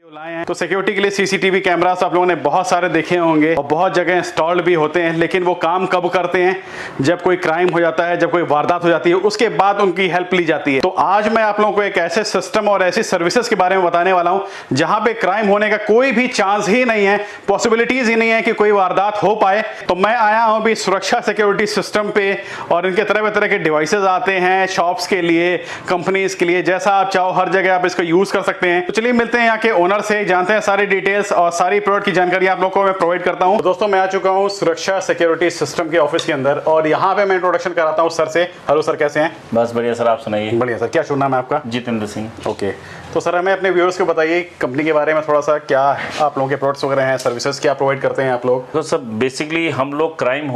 लाए हैं तो सिक्योरिटी के लिए सीसीटीवी कैमरास आप लोगों ने बहुत सारे देखे होंगे और बहुत जगह इंस्टॉल्ड भी होते हैं, लेकिन वो काम कब करते हैं? जब कोई क्राइम हो जाता है, जब कोई वारदात हो जाती है, उसके बाद उनकी हेल्प ली जाती है। तो आज मैं आप लोगों को एक ऐसे सिस्टम और ऐसी सर्विसेज के बारे में बताने वाला हूं जहां पे क्राइम होने का कोई भी चांस ही नहीं है, पॉसिबिलिटीज ही नहीं है कि कोई वारदात हो पाए। तो मैं आया हूं भी सुरक्षा सिक्योरिटी सिस्टम पे, और इनके तरह तरह के डिवाइसेज आते हैं शॉप्स के लिए, कंपनीज के लिए, जैसा आप चाहो हर जगह आप इसको यूज कर सकते हैं। तो चलिए मिलते हैं यहाँ के ओनर से, जानते हैं सारी डिटेल्स और सारी प्रोडक्ट की जानकारी आप लोगों को मैं प्रोवाइड करता हूं। तो दोस्तों मैं आ चुका हूं सुरक्षा सिक्योरिटी सिस्टम के ऑफिस के अंदर, और यहाँ पे मैं इंट्रोडक्शन कराता हूं सर से। हेलो सर, कैसे हैं? बस बढ़िया सर, आप सुनाइए। बढ़िया सर, क्या शुभ नाम है आपका? जितेंद्र सिंह। ओके, तो सर हमें अपने व्यूअर्स को बताइए कंपनी के बारे में थोड़ा सा, क्या आप लोगों के प्रोडक्ट्स वगैरह हैं, सर्विसेज क्या प्रोवाइड करते हैं आप लोग? तो सब बेसिकली हम लोग क्राइम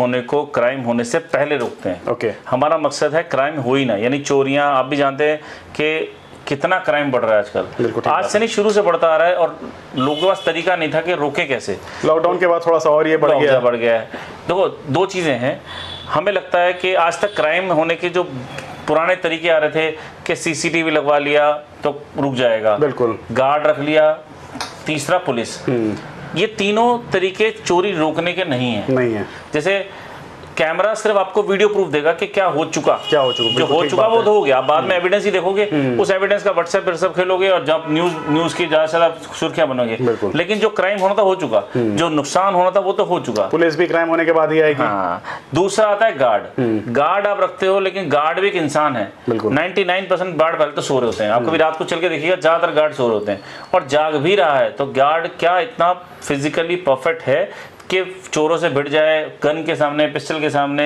होने से पहले रोकते हैं। ओके। हमारा मकसद है क्राइम हो ही ना, यानी चोरियां, आप भी जानते हैं कि कितना क्राइम बढ़ रहा है आजकल। आज से नहीं, शुरू से बढ़ता आ रहा है, और लोगों के पास तरीका नहीं था कि रोके कैसे। लॉकडाउन के बाद थोड़ा सा और ये बढ़ गया है। देखो, दो चीज़ें हैं। हमें लगता है कि आज तक क्राइम होने के जो पुराने तरीके आ रहे थे कि सीसीटीवी लगवा लिया तो रुक जाएगा, बिल्कुल, गार्ड रख लिया, तीसरा पुलिस, ये तीनों तरीके चोरी रोकने के नहीं है। जैसे कैमरा सिर्फ आपको वीडियो प्रूफ देगा कि क्या हो चुका, जो हो चुका वो तो हो गया। आप बाद में एविडेंस ही देखोगे, उस एविडेंस का व्हाट्सएप खेलोगे, और जब न्यूज की ज्यादा से ज्यादा सुर्खियां बनोगे। लेकिन जो क्राइम होना था हो चुका, जो नुकसान होना था वो तो हो चुका। पुलिस भी क्राइम होने के बाद ही आएगी। हाँ। दूसरा आता है गार्ड आप रखते हो, लेकिन गार्ड भी एक इंसान है। 99% गार्ड पहले तो सो रहे होते हैं। आप कभी रात को चल के देखिएगा, ज्यादातर गार्ड सो रहे होते हैं, और जाग भी रहा है तो गार्ड क्या इतना फिजिकली परफेक्ट है कि चोरों से भिड़ जाए, गन के सामने, पिस्टल के सामने,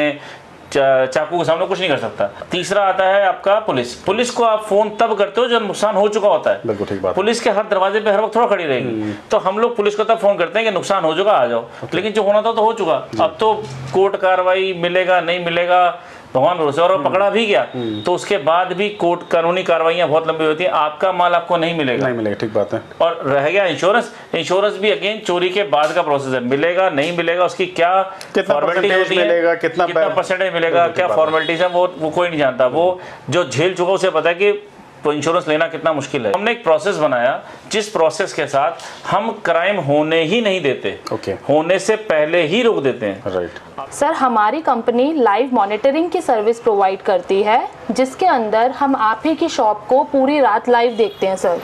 चाकू के सामने कुछ नहीं कर सकता। तीसरा आता है आपका पुलिस को आप फोन तब करते हो जब नुकसान हो चुका होता है। बिल्कुल ठीक बात। पुलिस के हर दरवाजे पे हर वक्त थोड़ा खड़ी रहेगी, तो हम लोग पुलिस को तब फोन करते हैं कि नुकसान हो चुका, आ जाओ। लेकिन जो होना था तो हो चुका। अब तो कोर्ट कार्रवाई, मिलेगा नहीं मिलेगा भगवान भरोसे, और पकड़ा भी गया तो उसके बाद भी कोर्ट कानूनी कार्रवाइयां बहुत लंबी होती हैं। आपका माल आपको नहीं मिलेगा। ठीक बात है। और रह गया इंश्योरेंस भी अगेन चोरी के बाद का प्रोसेस है। मिलेगा नहीं मिलेगा, उसकी क्या फॉर्मेलिटीज मिलेगा, कितना परसेंटेज मिलेगा, क्या फॉर्मेलिटीज है, वो कोई नहीं जानता। वो जो झेल चुका उसे पता है कि तो इंश्योरेंस लेना कितना मुश्किल है। हमने एक प्रोसेस बनाया जिस प्रोसेस के साथ हम क्राइम होने ही नहीं देते, होने से पहले ही रोक देते हैं। राइट। सर, हमारी कंपनी लाइव मॉनिटरिंग की सर्विस प्रोवाइड करती है, जिसके अंदर हम आप ही की शॉप को पूरी रात लाइव देखते हैं सर,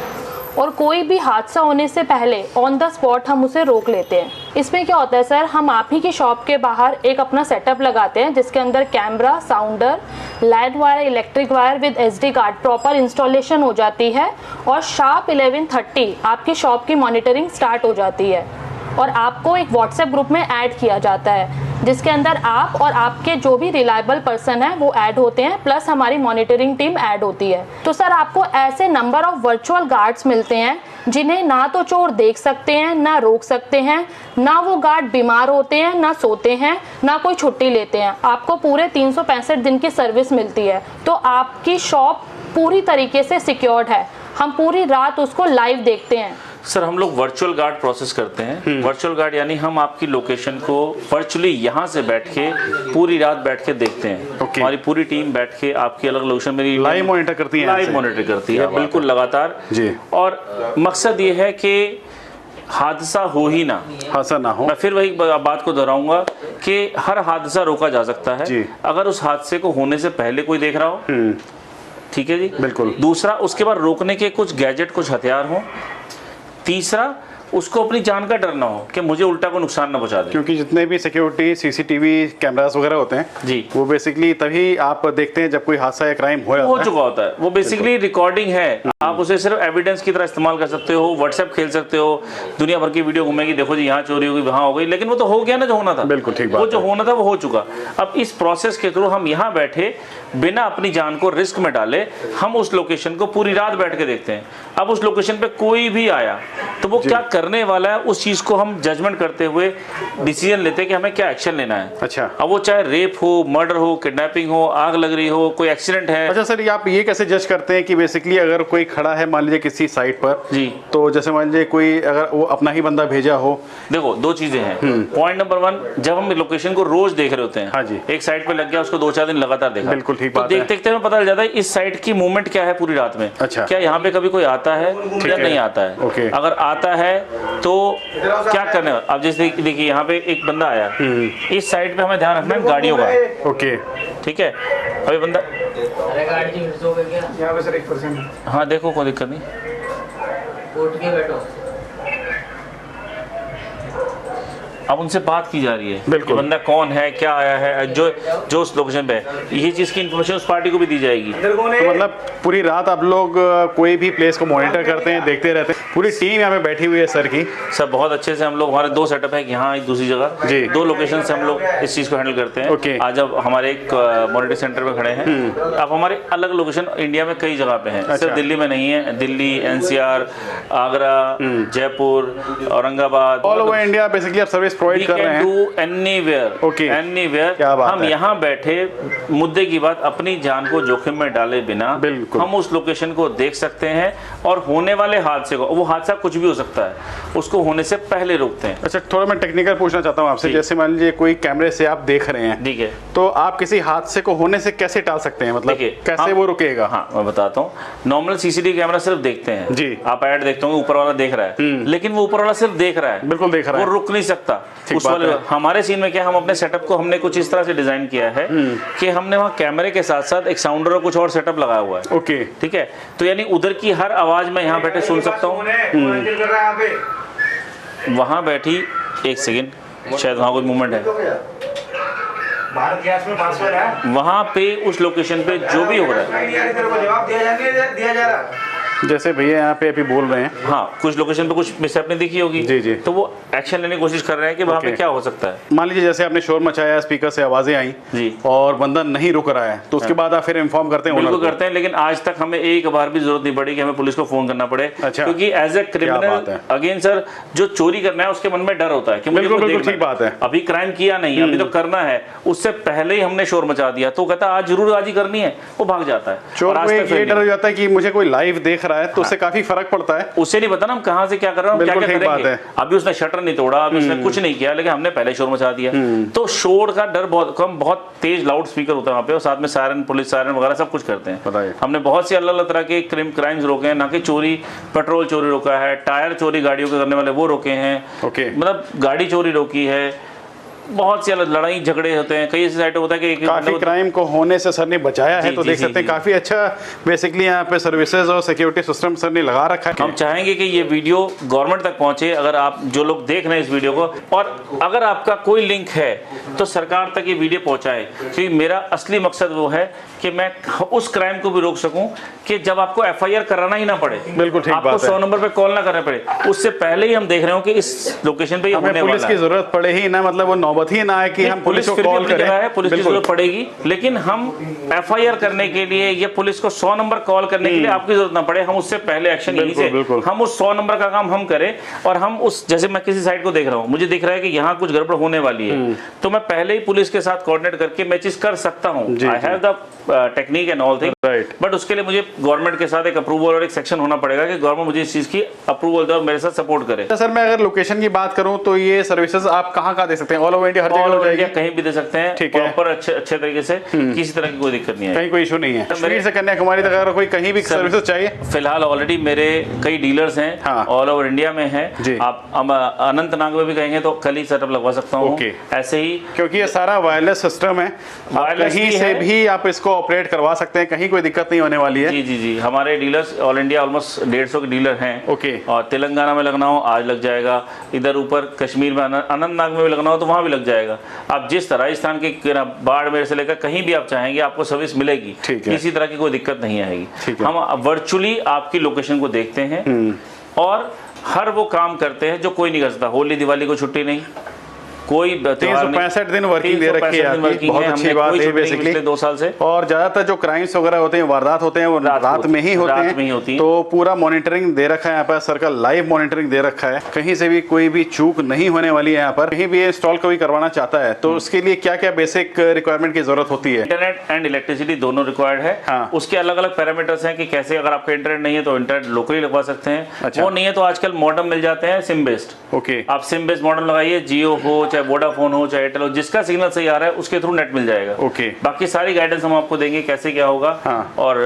और कोई भी हादसा होने से पहले ऑन द स्पॉट हम उसे रोक लेते हैं। इसमें क्या होता है सर, हम आप ही की शॉप के बाहर एक अपना सेटअप लगाते हैं जिसके अंदर camera, साउंडर, light wire, electric wire with SD card proper installation हो जाती है, और शार्प 11:30 आपकी शॉप की मॉनिटरिंग स्टार्ट हो जाती है, और आपको एक व्हाट्सएप ग्रुप में ऐड किया जाता है जिसके अंदर आप और आपके जो भी रिलायबल पर्सन है वो ऐड होते हैं, प्लस हमारी मॉनिटरिंग टीम ऐड होती है। तो सर, आपको ऐसे नंबर ऑफ वर्चुअल गार्ड्स मिलते हैं जिन्हें ना तो चोर देख सकते हैं, ना रोक सकते हैं, ना वो गार्ड बीमार होते हैं, ना सोते हैं, ना कोई छुट्टी लेते हैं। आपको पूरे 365 दिन की सर्विस मिलती है, तो आपकी शॉप पूरी तरीके से सिक्योर्ड है। हम पूरी रात उसको लाइव देखते हैं। सर, हम लोग वर्चुअल गार्ड प्रोसेस करते हैं। वर्चुअल गार्ड यानी हम आपकी लोकेशन को वर्चुअली यहाँ से बैठ के पूरी रात बैठ के देखते हैं। हमारी पूरी टीम बैठ के आपकी अलग लोकेशन में लाइव मॉनिटर करती है, बिल्कुल लगातार जी। और मकसद ये है कि हादसा हो ही ना, हो। मैं फिर वही बात को दोहराऊंगा कि हर हादसा रोका जा सकता है अगर उस हादसे को होने से पहले कोई देख रहा हो। ठीक है जी, बिल्कुल। दूसरा, उसके बाद रोकने के कुछ गैजेट, कुछ हथियार हो। तीसरा, उसको अपनी जान का डर ना हो कि मुझे उल्टा को नुकसान ना पहुंचा दे। क्योंकि जितने भी सिक्योरिटी सीसीटीवी कैमरास वगैरह होते हैं जी, वो बेसिकली तभी आप देखते हैं जब कोई हादसा या क्राइम हो चुका होता है। वो बेसिकली रिकॉर्डिंग है, आप उसे सिर्फ एविडेंस की तरह इस्तेमाल कर सकते हो, व्हाट्सएप खेल सकते हो, दुनिया भर की वीडियो घूमेगी, देखो जी यहाँ चोरी होगी, वहाँ हो गई, लेकिन वो तो हो गया ना जो होना था। बिल्कुल ठीक बात। वो जो होना था वो हो चुका। अब इस प्रोसेस के थ्रू हम यहाँ बैठे बिना अपनी जान को रिस्क में डाले हम उस लोकेशन को पूरी रात बैठ के देखते हैं। अब उस लोकेशन पे कोई भी आया तो वो क्या करने वाला है उस चीज को हम जजमेंट करते हुए डिसीजन लेते हैं कि हमें क्या एक्शन लेना है। अच्छा, अब वो चाहे रेप हो, मर्डर हो, किडनैपिंग हो, आग लग रही हो, कोई एक्सीडेंट है। अच्छा सर, आप ये कैसे जज करते हैं कि बेसिकली अगर कोई खड़ा है मान लीजिए किसी साइट पर जी, तो जैसे मान लीजिए कोई अगर वो अपना ही बंदा भेजा हो। देखो दो चीजें हैं। पॉइंट नंबर 1, जब हम लोकेशन को रोज देख रहे होते हैं, हाँ जी, एक साइट पे लग गया, उसको 2-4 दिन लगातार देखा, बिल्कुल ठीक तो बात है। देखते देखते हमें पता चल जाता है इस साइट की मूवमेंट क्या है पूरी रात में। अच्छा, क्या यहाँ पे कभी कोई आता है या नहीं आता है। ओके। अगर आता है तो क्या करने, अब जैसे देखिए यहाँ पे एक बंदा आया, इस साइड पे हमें ध्यान रखना है गाड़ियों का। ओके, ठीक है, अभी बंदा हाँ देखो कोई दिक्कत नहीं, उठ के बैठो। अब उनसे बात की जा रही है, बिल्कुल। बंदा कौन है, क्या आया है, जो उस लोकेशन पे है, यही चीज की इन्फॉर्मेशन उस पार्टी को भी दी जाएगी। तो मतलब पूरी रात आप लोग कोई भी प्लेस को मॉनिटर करते हैं, देखते रहते हैं। पूरी टीम यहाँ पे बैठी हुई है सर की। सर बहुत अच्छे से हम लोग, हमारे 2 सेटअप है कि यहाँ एक दूसरी जगह जी, 2 लोकेशन से हम लोग इस चीज को हैंडल करते हैं। ओके। आज अब हमारे एक मॉनिटरिंग सेंटर में खड़े हैं। अब हमारे अलग लोकेशन इंडिया में कई जगह पे हैं। अच्छा। सिर्फ दिल्ली में नहीं है, Delhi, NCR, Agra, Jaipur, Aurangabad, all over India basically आप सर्विस प्रोवाइड कर रहे हैं। Anywhere, okay, anywhere. क्या बात हम है। यहाँ बैठे मुद्दे की बात अपनी जान को जोखिम में डाले बिना बिल्कुल हम उस लोकेशन को देख सकते हैं और होने वाले हादसे को, वो हादसा कुछ भी हो सकता है, उसको होने से पहले रोकते हैं। अच्छा, थोड़ा मैं टेक्निकल पूछना चाहता हूँ आपसे। जैसे मान लीजिए कोई कैमरे से आप देख रहे हैं, ठीक है, तो आप किसी हादसे को होने से कैसे टाल सकते हैं, मतलब कैसे वो रुकेगा? हाँ मैं बताता हूँ। नॉर्मल CCTV कैमरा सिर्फ देखते हैं जी, आप ऐड देखते होंगे, ऊपर वाला देख रहा है, लेकिन वो ऊपर वाला सिर्फ देख रहा है, बिल्कुल देख रहा है, वो रुक नहीं सकता उस बात वाले। है। हमारे सीन में क्या, हम अपने सेटअप को हमने कुछ इस तरह से डिजाइन किया है कि हमने वहाँ कैमरे के साथ साथ एक साउंडर और कुछ और सेटअप लगाया हुआ है। ओके, ठीक है, तो यानी उधर की हर आवाज मैं यहाँ बैठे सुन सकता हूँ। वहाँ बैठी, एक सेकेंड, शायद वहाँ कोई मूवमेंट है, भारत गैस में पासवर्ड है, वहाँ पे उस लोकेशन पे जो भी हो रहा है, जवाब दिया जा रहा। जैसे भैया यहाँ पे अभी बोल रहे हैं, हाँ कुछ लोकेशन पे कुछ मिसहैप ने देखी होगी, जी जी, तो वो एक्शन लेने की कोशिश कर रहे हैं कि वहाँ पे ओके। क्या हो सकता है। मान लीजिए जैसे आपने शोर मचाया, स्पीकर से आवाजें आई जी, और बंदा नहीं रुक रहा है, तो उसके बाद आप फिर इन्फॉर्म करते हैं? बिल्कुल करते हैं, लेकिन आज तक हमें एक बार भी जरूरत नहीं पड़ी कि हमें पुलिस को फोन करना पड़े। अच्छा, क्योंकि as a criminal again sir, जो चोरी करना है उसके मन में डर होता है कि मुझे बिल्कुल ठीक बात है, अभी क्राइम किया नहीं, अभी तो करना है, उससे पहले ही हमने शोर मचा दिया, तो कहता आज जरूर आज ही करनी है, वो भाग जाता है। चोर को ये डर हो जाता है कि मुझे कोई लाइव देख रहा है, तो उससे काफी फर्क पड़ता है। उसे नहीं पता ना हम कहाँ से क्या कर रहे हैं, क्या क्या करेंगे। अभी उसने शटर नहीं तोड़ा, अभी उसने कुछ नहीं किया, लेकिन हमने पहले शोर मचा दिया। तो शोर का डर बहुत कम, बहुत तेज लाउड स्पीकर होता है वहाँ पे, और साथ में सायरन, पुलिस सायरन वगैरह सब कुछ करते हैं। हमने बहुत सी अलग अलग तरह के क्राइम्स रोके हैं, ना कि चोरी, पेट्रोल चोरी रोका है, टायर चोरी गाड़ियों के करने वाले वो रोके हैं, मतलब गाड़ी चोरी रोकी है, बहुत सी अलग लड़ाई झगड़े होते हैं, कई ऐसे साइट होता है कि काफी क्राइम को होने से सर ने बचाया है। तो देख सकते हैं काफी अच्छा बेसिकली यहाँ पे सर्विसेज और सिक्योरिटी सिस्टम सर ने लगा रखा है। हम चाहेंगे कि ये वीडियो गवर्नमेंट तक पहुंचे, अगर आप जो लोग देख रहे हैं इस वीडियो को, और अगर आपका कोई लिंक है तो सरकार तक ये वीडियो पहुंचाए, क्योंकि मेरा असली मकसद वो है कि मैं उस क्राइम को भी रोक सकूं कि जब आपको FIR कराना ही ना पड़े, बिल्कुल ठीक आपको बात है, 100 नंबर पे कॉल ना करना पड़े, उससे पहले ही हम देख रहे हो कि इस लोकेशन पे ये होने वाला है। पुलिस की जरूरत पड़े ही ना, मतलब वो नौबत ही ना आए कि हम पुलिस को कॉल करें। पुलिस की जरूरत पड़ेगी, लेकिन हम FIR करने के लिए या पुलिस को 100 नंबर कॉल करने के लिए आपकी जरूरत ना पड़े, हम उससे पहले एक्शन यहीं से हम उस 100 नंबर का काम हम करें। और हम उस, जैसे मैं किसी साइट को देख रहा हूँ, मुझे दिख रहा है कि यहाँ कुछ गड़बड़ होने वाली है, तो मैं पहले ही पुलिस के साथ कोऑर्डिनेट करके मैं चीज कर सकता हूँ। I have the technique and all thing, but उसके लिए मुझे गवर्नमेंट के साथ एक अप्रूवल और एक सेक्शन होना पड़ेगा कि गवर्नमेंट मुझे इस चीज की अप्रूवल दे और मेरे साथ सपोर्ट करे। सर मैं अगर लोकेशन की बात करूं तो ये सर्विसेज आप कहाँ दे सकते हैं? ऑल ओवर इंडिया, हर जगह हो जाएगी? कहीं भी दे सकते हैं, ठीक है, प्रॉपर अच्छे तरीके से, किसी तरह की कोई दिक्कत नहीं है, कहीं कोई इशू नहीं है। कश्मीर से कन्याकुमारी तक अगर कोई कहीं भी सर्विसेज चाहिए? फिलहाल ऑलरेडी मेरे कई डीलर्स हैं, ऑल ओवर इंडिया में हैं। आप अनंतनाग में भी कहेंगे तो कल ही सेटअप लगवा सकता हूँ। ऐसे ही, क्योंकि ये सारा वायरलेस सिस्टम है, कहीं से भी आप इसको ऑपरेट करवा सकते हैं, कहीं कोई दिक्कत नहीं होने वाली है। जी जी जी, हमारे डीलर्स ऑल इंडिया ऑलमोस्ट 150 के डीलर हैं। ओके, और तेलंगाना में लगना हो आज लग जाएगा, इधर ऊपर कश्मीर में अनंतनाग में भी लगना हो तो वहाँ भी लग जाएगा। आप जिस तरह राजस्थान के बाड़मेर से लेकर कहीं भी आप चाहेंगे आपको सर्विस मिलेगी, किसी तरह की कोई दिक्कत नहीं आएगी। हम वर्चुअली आपकी लोकेशन को देखते हैं और हर वो काम करते हैं जो कोई नहीं कर सकता। होली दिवाली को छुट्टी नहीं, कोई 365 दिन वर्किंग दे रखी है आपकी, बहुत अच्छी बात है बेसिकली 2 साल से। और ज्यादातर जो क्राइम्स वगैरह होते हैं, वारदात होते हैं, वो रात में ही होते हैं, तो पूरा मॉनिटरिंग दे रखा है यहाँ पर, सर्कल लाइव मॉनिटरिंग दे रखा है, कहीं से भी कोई भी चूक नहीं होने वाली है यहाँ पर। कहीं भी इंस्टॉल कोई करवाना चाहता है तो उसके लिए क्या क्या बेसिक रिक्वायरमेंट की जरूरत होती है? इंटरनेट एंड इलेक्ट्रिसिटी दोनों रिक्वायर्ड है। हाँ। उसके अलग अलग पैरामीटर्स हैं कि कैसे, अगर आपका इंटरनेट नहीं है तो इंटरनेट लोकली लगवा सकते हैं। अच्छा। वो नहीं है तो आजकल मॉडम मिल जाते हैं सिम बेस्ड। ओके, आप सिम बेस्ड मॉडम लगाइए, जियो हो चाहे वोडाफोन हो चाहे एयरटेल हो, जिसका सिग्नल सही आ रहा है उसके थ्रू नेट मिल जाएगा। ओके। बाकी सारी गाइडेंस हम आपको देंगे कैसे क्या होगा। हाँ। और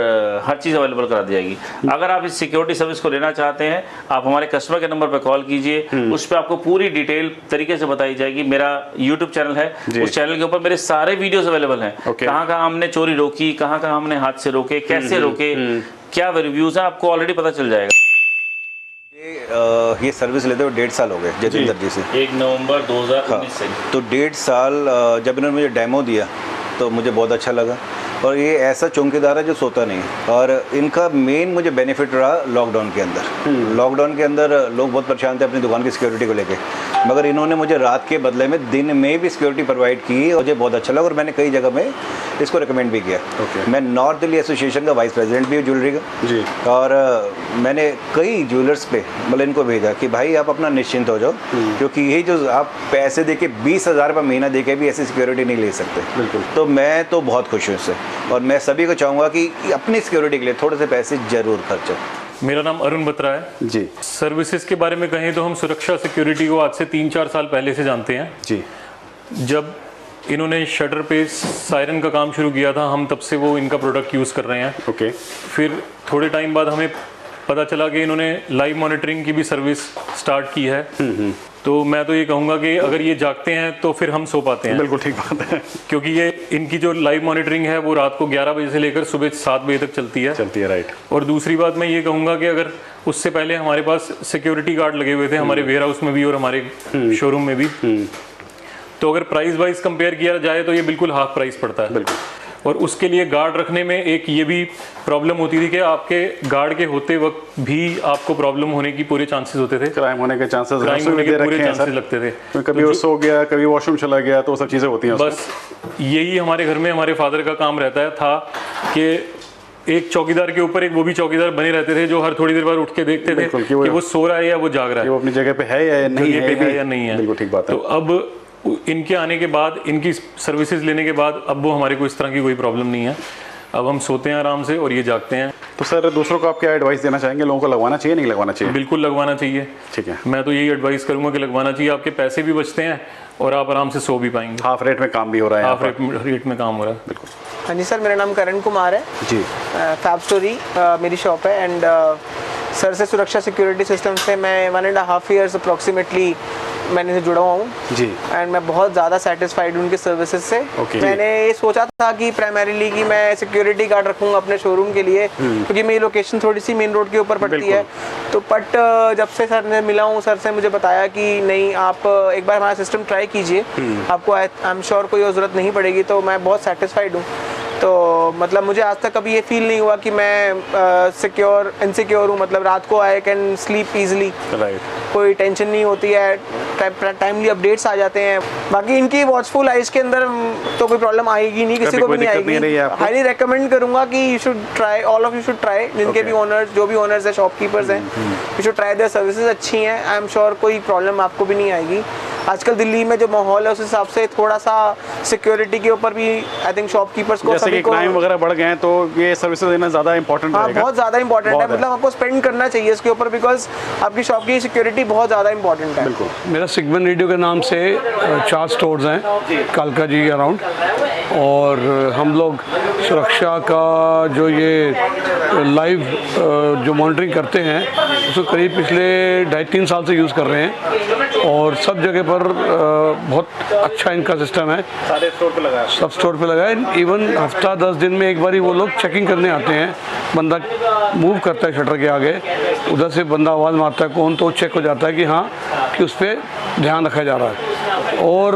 हर चीज अवेलेबल करा दी जाएगी। अगर आप इस सिक्योरिटी सर्विस को लेना चाहते हैं, आप हमारे कस्टमर के नंबर पर कॉल कीजिए, उस पर आपको पूरी डिटेल तरीके से बताई जाएगी। मेरा यूट्यूब चैनल है, उस चैनल के ऊपर मेरे सारे वीडियोस अवेलेबल हैं। कहाँ कहाँ हमने चोरी रोकी, कहाँ कहाँ हमने हादसे रोके, कैसे रोके, क्या रिव्यूज है, आपको ऑलरेडी पता चल जाएगा। ये सर्विस लेते हुए 1.5 साल हो गए जतिंदर जी से। 1 नवंबर 2019 से। तो 1.5 साल जब इन्होंने मुझे डेमो दिया तो मुझे बहुत अच्छा लगा। और ये ऐसा चौकीदार है जो सोता नहीं है। और इनका मेन मुझे बेनिफिट रहा लॉकडाउन के अंदर। लॉकडाउन के अंदर लोग बहुत परेशान थे अपनी दुकान की सिक्योरिटी को लेके, मगर इन्होंने मुझे रात के बदले में दिन में भी सिक्योरिटी प्रोवाइड की। मुझे बहुत अच्छा लगा और मैंने कई जगह में इसको रिकमेंड भी किया। मैं नॉर्थ दिल्ली एसोसिएशन का वाइस प्रेसिडेंट भी हूँ ज्वेलरी का जी। और मैंने कई ज्वेलर्स पे मतलब इनको भेजा कि भाई आप अपना निश्चिंत हो जाओ, क्योंकि यही जो आप पैसे दे के 20,000 रुपये महीना दे के भी ऐसी सिक्योरिटी नहीं ले सकते। बिल्कुल। तो मैं तो बहुत खुश हूँ इससे और मैं सभी को चाहूँगा कि अपनी सिक्योरिटी के लिए थोड़े से पैसे जरूर खर्चो। मेरा नाम अरुण बत्रा है जी। सर्विसेज के बारे में कहें तो हम सुरक्षा सिक्योरिटी को आज से 3-4 साल पहले से जानते हैं जी। जब इन्होंने शटर पे सायरन का काम शुरू किया था, हम तब से वो इनका प्रोडक्ट यूज़ कर रहे हैं। ओके। फिर थोड़े टाइम बाद हमें पता चला कि इन्होंने लाइव मॉनिटरिंग की भी सर्विस स्टार्ट की है। तो मैं तो ये कहूँगा कि अगर ये जागते हैं तो फिर हम सो पाते हैं। बिल्कुल ठीक बात है, क्योंकि ये इनकी जो लाइव मॉनिटरिंग है वो रात को 11 बजे से लेकर सुबह 7 बजे तक चलती है। राइट। और दूसरी बात मैं ये कहूँगा कि अगर उससे पहले हमारे पास सिक्योरिटी गार्ड लगे हुए थे हमारे वेयर हाउस में भी और हमारे शोरूम में भी, तो अगर प्राइस वाइज कंपेयर किया जाए तो ये बिल्कुल हाफ प्राइस पड़ता है। बिल्कुल। और उसके लिए गार्ड रखने में एक ये भी प्रॉब्लम होती थी कि आपके गार्ड के होते वक्त भी आपको प्रॉब्लम होने की पूरे चांसेस होते थे, क्राइम होने के चांसेस पूरे चांसेस लगते थे। कभी वो सो गया, कभी वॉशरूम चला गया, तो सब चीज़ें होती हैं। बस यही हमारे घर में हमारे फादर का काम रहता था कि एक चौकीदार के ऊपर एक वो भी चौकीदार बने रहते थे जो हर थोड़ी देर बाद उठ के देखते थे कि वो सो रहा है या वो जाग रहा है, वो अपनी जगह पे है या नहीं है। बिल्कुल ठीक बात है। तो अब इनके आने के बाद, इनकी सर्विसेज लेने के बाद अब वो हमारे को इस तरह की कोई प्रॉब्लम नहीं है। अब हम सोते हैं आराम से और ये जागते हैं। तो सर दूसरों को आप क्या एडवाइस देना चाहेंगे? लोगों को लगवाना चाहिए, नहीं लगवाना चाहिए? बिल्कुल लगवाना चाहिए। ठीक है। मैं तो यही एडवाइस करूंगा कि लगवाना चाहिए। आपके पैसे भी बचते हैं और आप आराम से सो भी पाएंगे। हाफ रेट में काम भी हो रहा है। हाफ रेट में काम हो रहा है। बिल्कुल। हाँ जी सर, मेरा नाम करण कुमार है जी। फैब स्टोरी मेरी शॉप है एंड सर से सुरक्षा सिक्योरिटी सिस्टम से मैं 1.5 ईयर्स अप्रॉक्सीमेटली मैंने से जुड़ा हुआ हूँ जी। एंड मैं बहुत ज़्यादा सेटिस्फाइड हूँ उनके सर्विसेज से। मैंने ये सोचा था कि प्राइमरीली कि मैं सिक्योरिटी गार्ड रखूँगा अपने शोरूम के लिए, क्योंकि मेरी लोकेशन थोड़ी सी मेन रोड के ऊपर पड़ती है। तो बट जब से सर ने मिला हूँ, सर से मुझे बताया कि नहीं, आप एक बार हमारा सिस्टम ट्राई कीजिए, आपको आई एम श्योर कोई ज़रूरत नहीं पड़ेगी। तो मैं बहुत सेटिस्फाइड हूँ। तो मतलब मुझे आज तक कभी ये फील नहीं हुआ कि मैं इनसिक्योर हूँ। मतलब रात को आई कैन स्लीप ईजिली, कोई टेंशन नहीं होती है, टाइमली अपडेट्स आ जाते हैं। बाकी इनकी वॉचफुल आइज के अंदर तो कोई प्रॉब्लम आएगी नहीं, किसी को भी नहीं आएगी। हाईली रेकमेंड करूंगा कि you should try, all of you should try. जिनके भी ओनर्स, जो भी ओनर्स है, शॉपकीपर्स हैं, you should try. Their services अच्छी हैं, आई एम श्योर कोई प्रॉब्लम आपको भी नहीं आएगी। आजकल दिल्ली में जो माहौल है उस हिसाब से थोड़ा सा सिक्योरिटी के ऊपर भी आई थिंक शॉपकीपर्स को, जैसे कि क्राइम वगैरह बढ़ गए हैं, तो ये सर्विसेज देना ज़्यादा इंपॉर्टेंट रहेगा। बहुत ज़्यादा इंपॉर्टेंट है। मतलब आपको स्पेंड करना चाहिए इसके ऊपर, बिकॉज आपकी शॉप की सिक्योरिटी बहुत ज़्यादा इंपॉर्टेंट है। बिल्कुल। मेरा सिगमन रेडियो के नाम से 4 स्टोर्स हैं कालका जी अराउंड, और हम लोग सुरक्षा का जो ये लाइव जो मॉनिटरिंग करते हैं उसको करीब पिछले 2.5-3 साल से यूज़ कर रहे हैं और सब जगह पर बहुत अच्छा इनका सिस्टम है। सारे स्टोर पे लगा है, सब स्टोर पे लगा है। इवन हफ्ता 10 दिन में एक बार वो लोग चेकिंग करने आते हैं। बंदा मूव करता है शटर के आगे, उधर से बंदा आवाज़ मारता है कौन, तो चेक हो जाता है कि हाँ, कि उस पर ध्यान रखा जा रहा है। और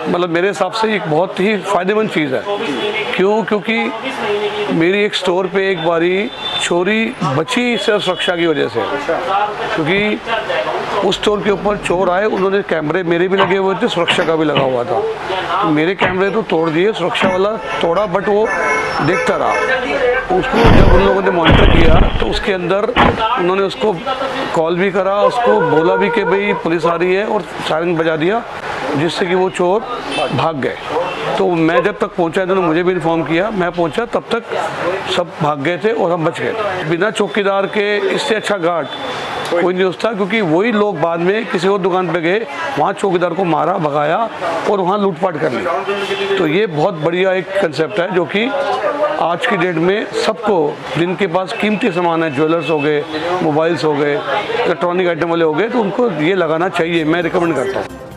मतलब मेरे हिसाब से एक बहुत ही फ़ायदेमंद चीज़ है। क्यों? क्योंकि मेरी एक स्टोर पे एक बारी चोरी बची सिर्फ सुरक्षा की वजह से, क्योंकि उस स्टोर के ऊपर चोर आए, उन्होंने कैमरे मेरे भी लगे हुए थे, सुरक्षा का भी लगा हुआ था, तो मेरे कैमरे तो तोड़ दिए, सुरक्षा वाला तोड़ा, बट वो देखता रहा। उसको जब उन लोगों ने मॉनिटर किया तो उसके अंदर उन्होंने उसको कॉल भी करा, उसको बोला भी कि भाई पुलिस आ रही है, और सायरन बजा दिया, जिससे कि वो चोर भाग गए। तो मैं जब तक पहुंचा, इन्होंने मुझे भी इन्फॉर्म किया, मैं पहुंचा तब तक सब भाग गए थे और हम बच गए थे। बिना चौकीदार के इससे अच्छा गार्ड कोई नहीं होता, क्योंकि वही लोग बाद में किसी और दुकान पे गए, वहाँ चौकीदार को मारा, भगाया और वहाँ लूटपाट कर ली। तो ये बहुत बढ़िया एक कंसेप्ट है जो कि आज की डेट में सबको, जिनके पास कीमती सामान है, ज्वेलर्स हो गए, मोबाइल्स हो गए, इलेक्ट्रॉनिक आइटम वाले हो गए, तो उनको ये लगाना चाहिए, मैं रिकमेंड करता हूँ।